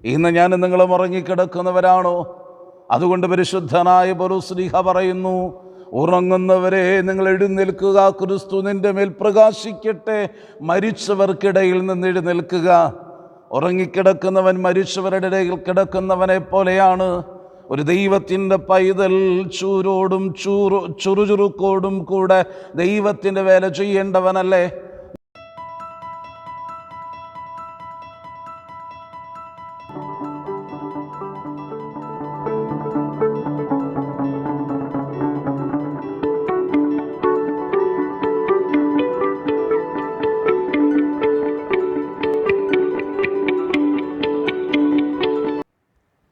ഇന്ന് ഞാൻ നിങ്ങളും ഉറങ്ങിക്കിടക്കുന്നവരാണോ? അതുകൊണ്ട് പരിശുദ്ധനായ പൗലോസ് പറയുന്നു, ഉറങ്ങുന്നവരെ നിങ്ങൾ എഴുന്നേൽക്കുക, ക്രിസ്തു നിന്റെ മേൽ പ്രകാശിക്കട്ടെ. മരിച്ചവർക്കിടയിൽ നിന്ന് എഴുന്നേൽക്കുക. ഉറങ്ങിക്കിടക്കുന്നവൻ മരിച്ചവരുടെ ഇടയിൽ കിടക്കുന്നവനെ പോലെയാണ്. ഒരു ദൈവത്തിൻ്റെ പൈതൽ ചൂരോടും ചുറുചുറുക്കോടും കൂടെ ദൈവത്തിൻ്റെ വേല ചെയ്യേണ്ടവനല്ലേ?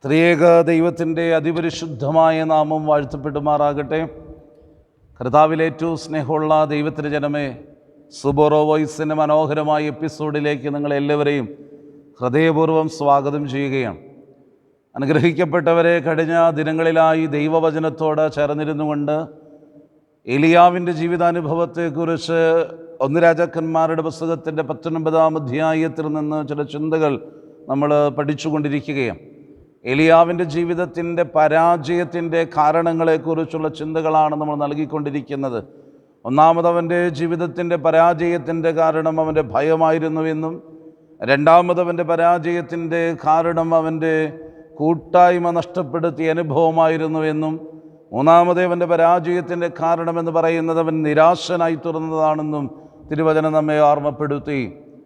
ത്രിയേക ദൈവത്തിൻ്റെ അതിപരിശുദ്ധമായ നാമം വാഴ്ത്തപ്പെടുമാറാകട്ടെ. കർത്താവിൽ ഏറ്റവും സ്നേഹമുള്ള ദൈവത്തിൻ്റെ ജനമേ, സുബോറോ വോയിസിൻ്റെ മനോഹരമായ എപ്പിസോഡിലേക്ക് നിങ്ങളെല്ലാവരെയും ഹൃദയപൂർവ്വം സ്വാഗതം ചെയ്യുകയാണ്. അനുഗ്രഹിക്കപ്പെട്ടവരെ, കഴിഞ്ഞ ദിനങ്ങളിലായി ദൈവവചനത്തോട് ചേർന്നിരുന്നുകൊണ്ട് എലിയാവിൻ്റെ ജീവിതാനുഭവത്തെക്കുറിച്ച് 1 രാജാക്കന്മാരുടെ പുസ്തകത്തിൻ്റെ 19-ാം അധ്യായത്തിൽ നിന്ന് ചില ചിന്തകൾ നമ്മൾ പഠിച്ചുകൊണ്ടിരിക്കുകയാണ്. എലിയാവിൻ്റെ ജീവിതത്തിൻ്റെ പരാജയത്തിൻ്റെ കാരണങ്ങളെക്കുറിച്ചുള്ള ചിന്തകളാണ് നമ്മൾ നൽകിക്കൊണ്ടിരിക്കുന്നത്. ഒന്നാമത്, അവൻ്റെ ജീവിതത്തിൻ്റെ പരാജയത്തിൻ്റെ കാരണം അവൻ്റെ ഭയമായിരുന്നുവെന്നും, രണ്ടാമത് അവൻ്റെ പരാജയത്തിൻ്റെ കാരണം അവൻ്റെ കൂട്ടായ്മ നഷ്ടപ്പെടുത്തിയ അനുഭവമായിരുന്നുവെന്നും, മൂന്നാമത് അവൻ്റെ പരാജയത്തിൻ്റെ കാരണമെന്ന് പറയുന്നത് അവൻ നിരാശനായി തീർന്നതാണെന്നും തിരുവചനം നമ്മെ ഓർമ്മപ്പെടുത്തി.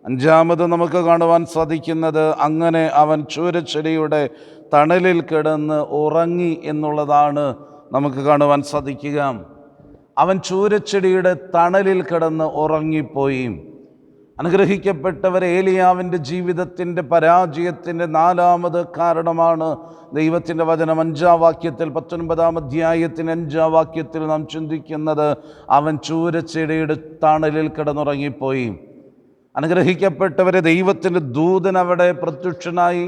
അഞ്ചാമത് നമുക്ക് കാണുവാൻ സാധിക്കുന്നത്, അങ്ങനെ അവൻ ചൂരച്ചെടിയുടെ തണലിൽ കിടന്ന് ഉറങ്ങി എന്നുള്ളതാണ് നമുക്ക് കാണുവാൻ സാധിക്കുക. അവൻ ചൂരച്ചെടിയുടെ തണലിൽ കിടന്ന് ഉറങ്ങിപ്പോയി. അനുഗ്രഹിക്കപ്പെട്ടവരെ, ഏലിയാവിൻ്റെ ജീവിതത്തിൻ്റെ പരാജയത്തിൻ്റെ 4ാമത് കാരണമാണ് ദൈവത്തിൻ്റെ വചനം 5-ാം വാക്യത്തിൽ, 19-ാം അധ്യായത്തിൻ്റെ 5-ാം വാക്യത്തിൽ നാം ചിന്തിക്കുന്നത്, അവൻ ചൂരച്ചെടിയുടെ തണലിൽ കിടന്നുറങ്ങിപ്പോയി. അനുഗ്രഹിക്കപ്പെട്ടവരെ, ദൈവത്തിൻ്റെ ദൂതൻ അവിടെ പ്രത്യക്ഷനായി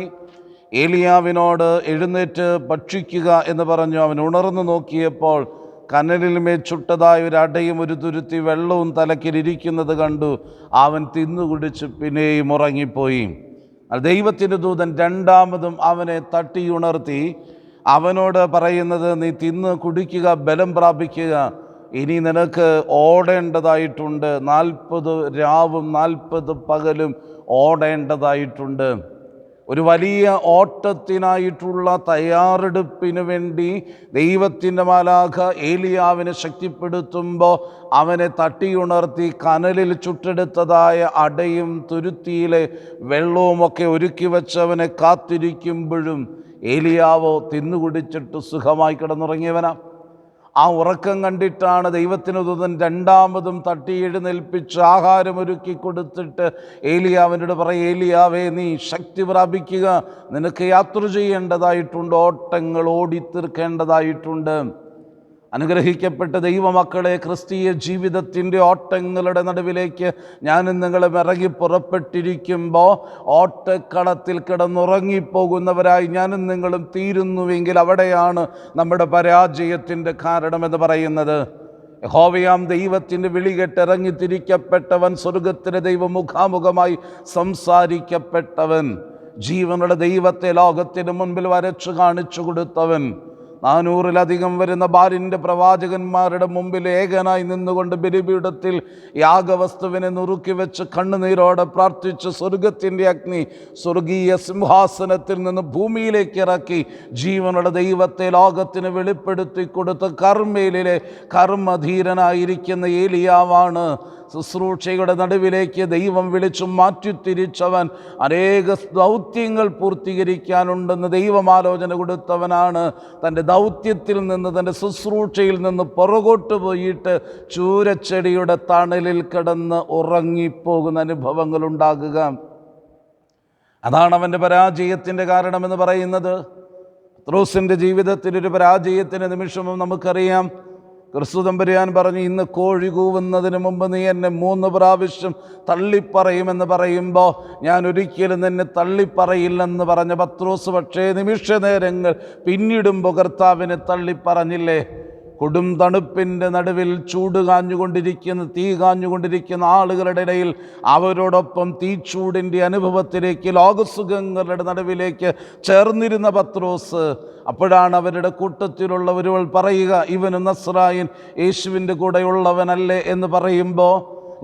ഏലിയാവിനോട് എഴുന്നേറ്റ് ഭക്ഷിക്കുക എന്ന് പറഞ്ഞു. അവൻ ഉണർന്നു നോക്കിയപ്പോൾ കനലിന്മേൽ ചുട്ടതായ ഒരു അടയും ഒരു തുരുത്തി വെള്ളവും തലക്കിലിരിക്കുന്നത് കണ്ടു. അവൻ തിന്നുകുടിച്ച് പിന്നെയും ഉറങ്ങിപ്പോയി. ദൈവത്തിൻ്റെ ദൂതൻ രണ്ടാമതും അവനെ തട്ടിയുണർത്തി അവനോട് പറയുന്നത്, നീ തിന്ന് കുടിക്കുക, ബലം പ്രാപിക്കുക, ഇനി നിനക്ക് ഓടേണ്ടതായിട്ടുണ്ട്. 40 രാവും 40 പകലും ഓടേണ്ടതായിട്ടുണ്ട്. ഒരു വലിയ ഓട്ടത്തിനായിട്ടുള്ള തയ്യാറെടുപ്പിന് വേണ്ടി ദൈവത്തിൻ്റെ മാലാഖ ഏലിയാവിനെ ശക്തിപ്പെടുത്തുമ്പോൾ അവനെ തട്ടിയുണർത്തി കനലിൽ ചുട്ടെടുത്തതായ അടയും തുരുത്തിയിലെ വെള്ളവുമൊക്കെ ഒരുക്കി വെച്ചവനെ കാത്തിരിക്കുമ്പോഴും ഏലിയാവോ തിന്നുകുടിച്ചിട്ട് സുഖമായി കിടന്നുറങ്ങിയവനാ. ആ ഉറക്കം കണ്ടിട്ടാണ് ദൈവത്തിന് ദൂതൻ രണ്ടാമതും തട്ടി എഴുന്നേൽപ്പിച്ച് ആഹാരമൊരുക്കി കൊടുത്തിട്ട് ഏലിയാവിനോട് പറയും, ഏലിയാവേ, നീ ശക്തി പ്രാപിക്കുക, നിനക്ക് യാത്ര ചെയ്യേണ്ടതായിട്ടുണ്ട്, ഓട്ടങ്ങൾ ഓടിത്തീർക്കേണ്ടതായിട്ടുണ്ട്. അനുഗ്രഹിക്കപ്പെട്ട ദൈവമക്കളെ, ക്രിസ്തീയ ജീവിതത്തിൻ്റെ ഓട്ടങ്ങളുടെ നടുവിലേക്ക് ഞാനും നിങ്ങളും ഇറങ്ങി പുറപ്പെട്ടിരിക്കുമ്പോൾ ഓട്ടക്കളത്തിൽ കിടന്നുറങ്ങിപ്പോകുന്നവരായി ഞാനും നിങ്ങളും തീരുന്നുവെങ്കിൽ അവിടെയാണ് നമ്മുടെ പരാജയത്തിൻ്റെ കാരണമെന്ന് പറയുന്നത്. യഹോവയാം ദൈവത്തിൻ്റെ വിളി കേട്ടിറങ്ങി തിരിക്കപ്പെട്ടവൻ, സ്വർഗത്തിലെ ദൈവം മുഖാമുഖമായി സംസാരിക്കപ്പെട്ടവൻ, ജീവനുള്ള ദൈവത്തെ ലോകത്തിന് മുൻപിൽ വരച്ചു കാണിച്ചു കൊടുത്തവൻ, 400-ലധികം വരുന്ന ബാലിൻ്റെ പ്രവാചകന്മാരുടെ മുമ്പിൽ ഏകനായി നിന്നുകൊണ്ട് ബലിപീഠത്തിൽ യാഗവസ്തുവിനെ നുറുക്കി വെച്ച് കണ്ണുനീരോടെ പ്രാർത്ഥിച്ച് സ്വർഗത്തിൻ്റെ അഗ്നി സ്വർഗീയ സിംഹാസനത്തിൽ നിന്ന് ഭൂമിയിലേക്ക് ഇറക്കി ജീവനുള്ള ദൈവത്തെ ലോകത്തിന് വെളിപ്പെടുത്തി കൊടുത്ത കർമ്മേലിലെ കർമ്മധീരനായിരിക്കുന്ന ഏലിയാവാണ്. ശുശ്രൂഷയുടെ നടുവിലേക്ക് ദൈവം വിളിച്ചു മാറ്റിത്തിരിച്ചവൻ. അനേക ദൗത്യങ്ങൾ പൂർത്തീകരിക്കാനുണ്ടെന്ന് ദൈവമാലോചന കൊടുത്തവനാണ്. തൻ്റെ ദൗത്യത്തിൽ നിന്ന്, തൻ്റെ ശുശ്രൂഷയിൽ നിന്ന് പുറകോട്ട് പോയിട്ട് ചൂരച്ചെടിയുടെ തണലിൽ കിടന്ന് ഉറങ്ങിപ്പോകുന്ന അനുഭവങ്ങൾ ഉണ്ടാകുക. അതാണ് അവൻ്റെ പരാജയത്തിൻ്റെ കാരണമെന്ന് പറയുന്നത്. പത്രോസിൻ്റെ ജീവിതത്തിലൊരു പരാജയത്തിൻ്റെ നിമിഷവും നമുക്കറിയാം. ക്രിസ്തു തമ്പുരാൻ പറഞ്ഞു, ഇന്ന് കോഴി കൂവുന്നതിന് മുമ്പ് നീ എന്നെ 3 പ്രാവശ്യം തള്ളിപ്പറയുമെന്ന് പറയുമ്പോൾ ഞാൻ ഒരിക്കലും നിന്നെ തള്ളിപ്പറയില്ലെന്ന് പറഞ്ഞ പത്രോസ് പക്ഷേ നിമിഷ നേരങ്ങൾ പിന്നിടുമ്പോൾ കർത്താവിനെ തള്ളിപ്പറഞ്ഞില്ലേ? കൊടും തണുപ്പിൻ്റെ നടുവിൽ ചൂട് കാഞ്ഞുകൊണ്ടിരിക്കുന്ന തീ കാഞ്ഞുകൊണ്ടിരിക്കുന്ന ആളുകളുടെ ഇടയിൽ അവരോടൊപ്പം തീച്ചൂടിൻ്റെ അനുഭവത്തിലേക്ക് ലോകസുഖങ്ങളുടെ നടുവിലേക്ക് ചേർന്നിരുന്ന പത്രോസ്, അപ്പോഴാണ് അവരുടെ കൂട്ടത്തിലുള്ളവരുകൾ പറയുക, ഇവന് നസ്രായൻ യേശുവിൻ്റെ കൂടെയുള്ളവനല്ലേ എന്ന് പറയുമ്പോൾ,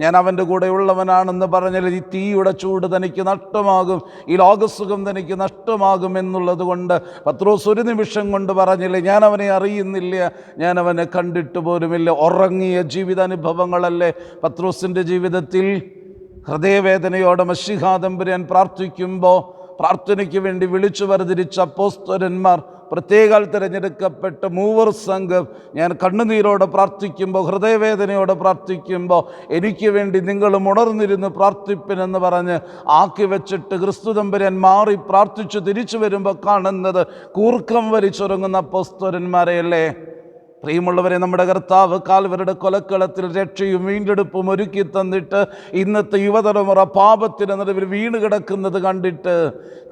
ഞാൻ അവൻ്റെ കൂടെയുള്ളവനാണെന്ന് പറഞ്ഞാൽ ഈ തീയുടെ ചൂട് തനിക്ക് നഷ്ടമാകും, ഈ ലോകസുഖം തനിക്ക് നഷ്ടമാകും എന്നുള്ളത് കൊണ്ട് പത്രോസ് ഒരു നിമിഷം കൊണ്ട് പറഞ്ഞില്ലേ, ഞാൻ അവനെ അറിയുന്നില്ല, ഞാൻ അവനെ കണ്ടിട്ട് പോലുമില്ല. ഉറങ്ങിയ ജീവിതാനുഭവങ്ങളല്ലേ പത്രോസിൻ്റെ ജീവിതത്തിൽ. ഹൃദയവേദനയോടെ മശിഹാ തമ്പുരാൻ പ്രാർത്ഥിക്കുമ്പോൾ പ്രാർത്ഥനയ്ക്ക് വേണ്ടി വിളിച്ചു വേർതിരിച്ച അപ്പോസ്തലന്മാർ, പ്രത്യേകാൽ തിരഞ്ഞെടുക്കപ്പെട്ട മൂവർ സംഘം, ഞാൻ കണ്ണുനീരോടെ പ്രാർത്ഥിക്കുമ്പോൾ, ഹൃദയവേദനയോടെ പ്രാർത്ഥിക്കുമ്പോൾ എനിക്ക് വേണ്ടി നിങ്ങളും ഉണർന്നിരുന്ന് പ്രാർത്ഥിപ്പിനെന്ന് പറഞ്ഞ് ആക്കി വെച്ചിട്ട് ക്രിസ്തു തമ്പുരാൻ മാറി പ്രാർത്ഥിച്ചു തിരിച്ചു വരുമ്പോൾ കാണുന്നത് കൂർക്കം വലിച്ചുറങ്ങുന്ന അപ്പോസ്തലന്മാരെയല്ലേ? പ്രിയമുള്ളവരെ, നമ്മുടെ കർത്താവ് കാൽവരുടെ കൊലക്കളത്തിൽ രക്ഷയും വീണ്ടെടുപ്പും ഒരുക്കി തന്നിട്ട് ഇന്നത്തെ യുവതലമുറ പാപത്തിന് നടുവിൽ വീണ് കിടക്കുന്നത് കണ്ടിട്ട്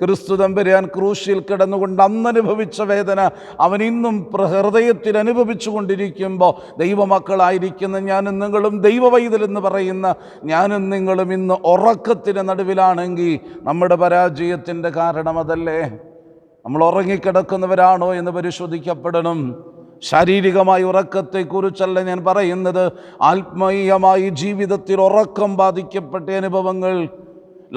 ക്രിസ്തു തമ്പുരാൻ ക്രൂശിൽ കിടന്നുകൊണ്ട് അന്നനുഭവിച്ച വേദന അവൻ ഇന്നും ഹൃദയത്തിൽ അനുഭവിച്ചു കൊണ്ടിരിക്കുമ്പോൾ, ദൈവമക്കളായിരിക്കുന്ന ഞാനും നിങ്ങളും, ദൈവവൈതലെന്ന് പറയുന്ന ഞാനും നിങ്ങളും ഇന്ന് ഉറക്കത്തിന് നടുവിലാണെങ്കിൽ നമ്മുടെ പരാജയത്തിൻ്റെ കാരണം അതല്ലേ? നമ്മൾ ഉറങ്ങിക്കിടക്കുന്നവരാണോ എന്ന് പരിശോധിക്കപ്പെടണം. ശാരീരികമായ ഉറക്കത്തെക്കുറിച്ചല്ല ഞാൻ പറയുന്നത്, ആത്മീയമായി ജീവിതത്തിൽ ഉറക്കം ബാധിക്കപ്പെട്ട അനുഭവങ്ങൾ.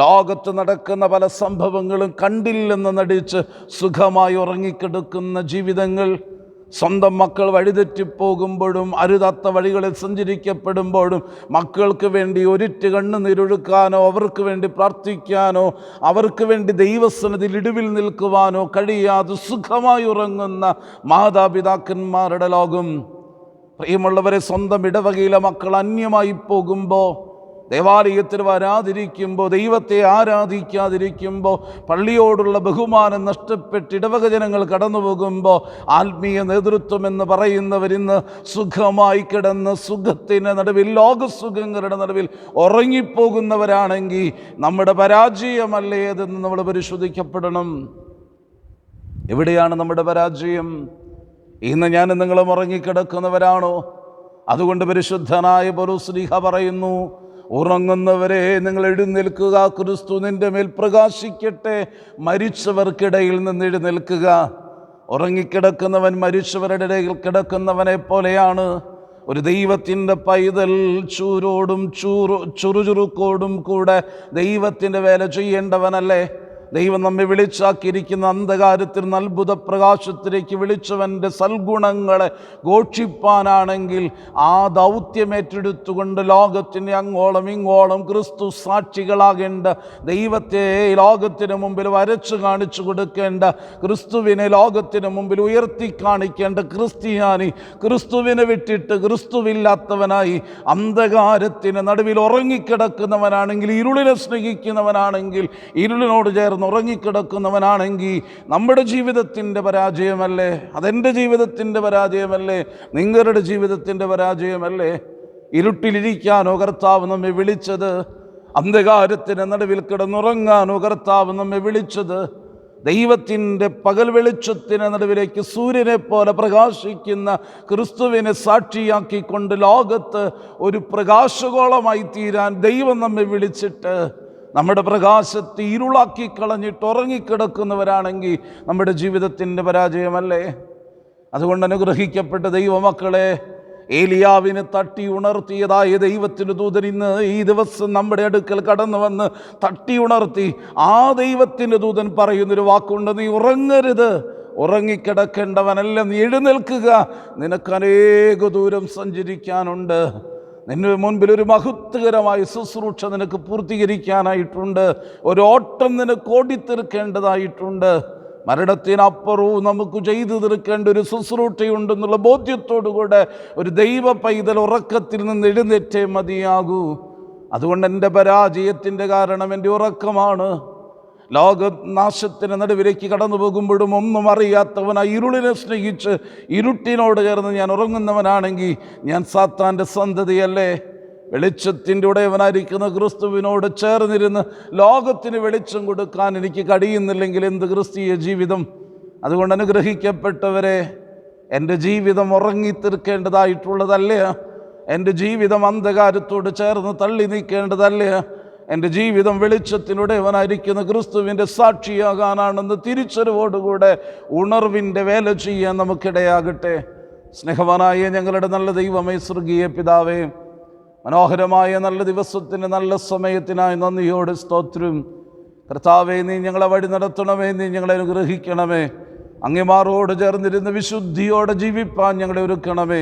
ലോകത്ത് നടക്കുന്ന പല സംഭവങ്ങളും കണ്ടില്ലെന്ന് നടിച്ച് സുഖമായി ഉറങ്ങിക്കിടക്കുന്ന ജീവിതങ്ങൾ. സ്വന്തം മക്കൾ വഴിതെറ്റിപ്പോകുമ്പോഴും അരുതാത്ത വഴികളിൽ സഞ്ചരിക്കപ്പെടുമ്പോഴും മക്കൾക്ക് വേണ്ടി ഒരിറ്റ് കണ്ണുനീരൊഴുക്കാനോ അവർക്ക് വേണ്ടി പ്രാർത്ഥിക്കാനോ അവർക്ക് വേണ്ടി ദൈവസന്നിധിയിൽ ഇടിവിൽ നിൽക്കുവാനോ കഴിയാതെ സുഖമായി ഉറങ്ങുന്ന മാതാപിതാക്കന്മാരുടെ ലോകം. പ്രിയമുള്ളവരെ, സ്വന്തം ഇടവകയിലെ മക്കൾ അന്യമായി പോകുമ്പോൾ, ദേവാലയത്തിൽ വരാതിരിക്കുമ്പോൾ, ദൈവത്തെ ആരാധിക്കാതിരിക്കുമ്പോൾ, പള്ളിയോടുള്ള ബഹുമാനം നഷ്ടപ്പെട്ട് ഇടവക ജനങ്ങൾ കടന്നു പോകുമ്പോൾ, ആത്മീയ നേതൃത്വം എന്ന് പറയുന്നവരിന്ന് സുഖമായി കിടന്ന് സുഖത്തിന് നടുവിൽ, ലോകസുഖങ്ങളുടെ നടുവിൽ ഉറങ്ങിപ്പോകുന്നവരാണെങ്കിൽ നമ്മുടെ പരാജയമല്ലേ അതെന്ന് നമ്മൾ പരിശോധിക്കപ്പെടണം. എവിടെയാണ് നമ്മുടെ പരാജയം? ഇന്ന് ഞാൻ നിങ്ങളും ഉറങ്ങിക്കിടക്കുന്നവരാണോ? അതുകൊണ്ട് പരിശുദ്ധനായ പൗലോസ് പറയുന്നു, ഉറങ്ങുന്നവരെ നിങ്ങൾ എഴുന്നേൽക്കുക, ക്രിസ്തു നിന്റെ മേൽ പ്രകാശിക്കട്ടെ, മരിച്ചവർക്കിടയിൽ നിന്ന് എഴുന്നേൽക്കുക. ഉറങ്ങിക്കിടക്കുന്നവൻ മരിച്ചവരുടെ ഇടയിൽ കിടക്കുന്നവനെ പോലെയാണ്. ഒരു ദൈവത്തിൻ്റെ പൈതൽ ചൂരോടും ചുറുചുറുക്കോടും കൂടെ ദൈവത്തിൻ്റെ വേല ചെയ്യേണ്ടവനല്ലേ? ദൈവം നമ്മെ വിളിച്ചാക്കിയിരിക്കുന്ന അന്ധകാരത്തിൽ നിന്ന് അത്ഭുത പ്രകാശത്തിലേക്ക് വിളിച്ചവൻ്റെ സൽഗുണങ്ങളെ ഘോഷിപ്പാനാണെങ്കിൽ ആ ദൗത്യമേറ്റെടുത്തുകൊണ്ട് ലോകത്തിന് അങ്ങോളം ഇങ്ങോളം ക്രിസ്തു സാക്ഷികളാകേണ്ട, ദൈവത്തെ ലോകത്തിന് മുമ്പിൽ വരച്ചു കാണിച്ചു കൊടുക്കേണ്ട, ക്രിസ്തുവിനെ ലോകത്തിന് മുമ്പിൽ ഉയർത്തി കാണിക്കേണ്ട ക്രിസ്ത്യാനി, ക്രിസ്തുവിനെ വിട്ടിട്ട് ക്രിസ്തുവില്ലാത്തവനായി അന്ധകാരത്തിന് നടുവിൽ ഉറങ്ങിക്കിടക്കുന്നവനാണെങ്കിൽ, ഇരുളിനെ സ്നേഹിക്കുന്നവനാണെങ്കിൽ, ഇരുളിനോട് ചേർന്ന് ഉറങ്ങിക്കിടക്കുന്നവനാണെങ്കിൽ നമ്മുടെ ജീവിതത്തിൻ്റെ പരാജയമല്ലേ? അതെൻ്റെ ജീവിതത്തിൻ്റെ പരാജയമല്ലേ? നിങ്ങളുടെ ജീവിതത്തിൻ്റെ പരാജയമല്ലേ? ഇരുട്ടിലിരിക്കാനോ കർത്താവ് നമ്മെ വിളിച്ചത്? അന്ധകാരത്തിന് നടുവിൽ കിടന്നുറങ്ങാനോ കർത്താവ് നമ്മെ വിളിച്ചത്? ദൈവത്തിൻ്റെ പകൽ വെളിച്ചത്തിന് നടുവിലേക്ക് സൂര്യനെ പോലെ പ്രകാശിക്കുന്ന ക്രിസ്തുവിനെ സാക്ഷിയാക്കിക്കൊണ്ട് ലോകത്ത് ഒരു പ്രകാശഗോളമായി തീരാൻ ദൈവം നമ്മെ വിളിച്ചിട്ട് നമ്മുടെ പ്രകാശത്തെ ഇരുളാക്കി കളഞ്ഞിട്ട് ഉറങ്ങിക്കിടക്കുന്നവരാണെങ്കിൽ നമ്മുടെ ജീവിതത്തിൻ്റെ പരാജയമല്ലേ? അതുകൊണ്ട് അനുഗ്രഹിക്കപ്പെട്ട ദൈവമക്കളെ, ഏലിയാവിനെ തട്ടി ഉണർത്തിയതായ ദൈവത്തിൻ്റെ ദൂതൻ ഇന്ന് ഈ ദിവസം നമ്മുടെ അടുക്കൽ കടന്നു വന്ന് തട്ടി ഉണർത്തി. ആ ദൈവത്തിൻ്റെ ദൂതൻ പറയുന്നൊരു വാക്കുണ്ട്, നീ ഉറങ്ങരുത്, ഉറങ്ങിക്കിടക്കേണ്ടവനല്ല, നീ എഴുന്നേൽക്കുക, നിനക്ക് അനേക ദൂരം സഞ്ചരിക്കാനുണ്ട്. നിന്റെ മുൻപിൽ ഒരു മഹത്വകരമായ ശുശ്രൂഷ നിനക്ക് പൂർത്തീകരിക്കാനായിട്ടുണ്ട്. ഒരു ഓട്ടം നിനക്ക് ഓടിത്തീർക്കേണ്ടതായിട്ടുണ്ട്. മരണത്തിനപ്പുറവും നമുക്ക് ചെയ്തു തീർക്കേണ്ട ഒരു ശുശ്രൂഷയുണ്ടെന്നുള്ള ബോധ്യത്തോടുകൂടെ ഒരു ദൈവ പൈതൽ ഉറക്കത്തിൽ നിന്ന് എഴുന്നേറ്റേ മതിയാകൂ. അതുകൊണ്ട് എൻ്റെ പരാജയത്തിൻ്റെ കാരണം എൻ്റെ ഉറക്കമാണ്. ലോകനാശത്തിന് നടുവിലേക്ക് കടന്നു പോകുമ്പോഴും ഒന്നും അറിയാത്തവനായി ഇരുളിനെ സ്നേഹിച്ച് ഇരുട്ടിനോട് ചേർന്ന് ഞാൻ ഉറങ്ങുന്നവനാണെങ്കിൽ ഞാൻ സാത്താൻ്റെ സന്തതിയല്ലേ? വെളിച്ചത്തിൻ്റെ ഉടയവനായിരിക്കുന്ന ക്രിസ്തുവിനോട് ചേർന്നിരുന്ന് ലോകത്തിന് വെളിച്ചം കൊടുക്കാൻ എനിക്ക് കഴിയുന്നില്ലെങ്കിൽ എന്ത് ക്രിസ്തീയ ജീവിതം? അതുകൊണ്ട് അനുഗ്രഹിക്കപ്പെട്ടവരെ, എൻ്റെ ജീവിതം ഉറങ്ങിത്തീർക്കേണ്ടതായിട്ടുള്ളതല്ല. എൻ്റെ ജീവിതം അന്ധകാരത്തോട് ചേർന്ന് തള്ളി നീക്കേണ്ടതല്ല. എൻ്റെ ജീവിതം വെളിച്ചത്തിനുടയവനായിരിക്കുന്ന ക്രിസ്തുവിൻ്റെ സാക്ഷിയാകാനാണെന്ന് തിരിച്ചറിവോടുകൂടെ ഉണർവിൻ്റെ വേല ചെയ്യാൻ നമുക്കിടയാകട്ടെ. സ്നേഹവാനായ ഞങ്ങളുടെ നല്ല ദൈവമേ, സ്വർഗീയ പിതാവേ, മനോഹരമായ നല്ല ദിവസത്തിന് നല്ല സമയത്തിനായി നന്ദിയോട് സ്തോത്രം. കർത്താവേ, നീ ഞങ്ങളെ വഴി നടത്തണമേ, നീ ഞങ്ങളെ അനുഗ്രഹിക്കണമേ. അങ്ങേമാരോട് ചേർന്നിരുന്ന് വിശുദ്ധിയോടെ ജീവിപ്പാൻ ഞങ്ങളെ ഒരുക്കണമേ.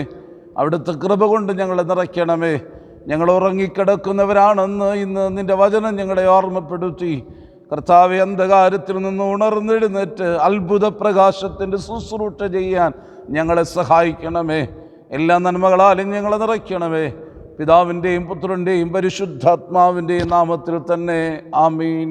അവിടുത്തെ കൃപ കൊണ്ട് ഞങ്ങളെ നിറയ്ക്കണമേ. ഞങ്ങൾ ഉറങ്ങിക്കിടക്കുന്നവരാണെന്ന് ഇന്ന് നിൻ്റെ വചനം ഞങ്ങളെ ഓർമ്മപ്പെടുത്തി. കർത്താവെ, അന്ധകാരത്തിൽ നിന്ന് ഉണർന്നെഴുന്നേറ്റ് അത്ഭുത പ്രകാശത്തിൻ്റെ ശുശ്രൂഷ ചെയ്യാൻ ഞങ്ങളെ സഹായിക്കണമേ. എല്ലാ നന്മകളാലും ഞങ്ങളെ നിറയ്ക്കണമേ. പിതാവിൻ്റെയും പുത്രൻ്റെയും പരിശുദ്ധാത്മാവിൻ്റെയും നാമത്തിൽ തന്നെ ആമീൻ.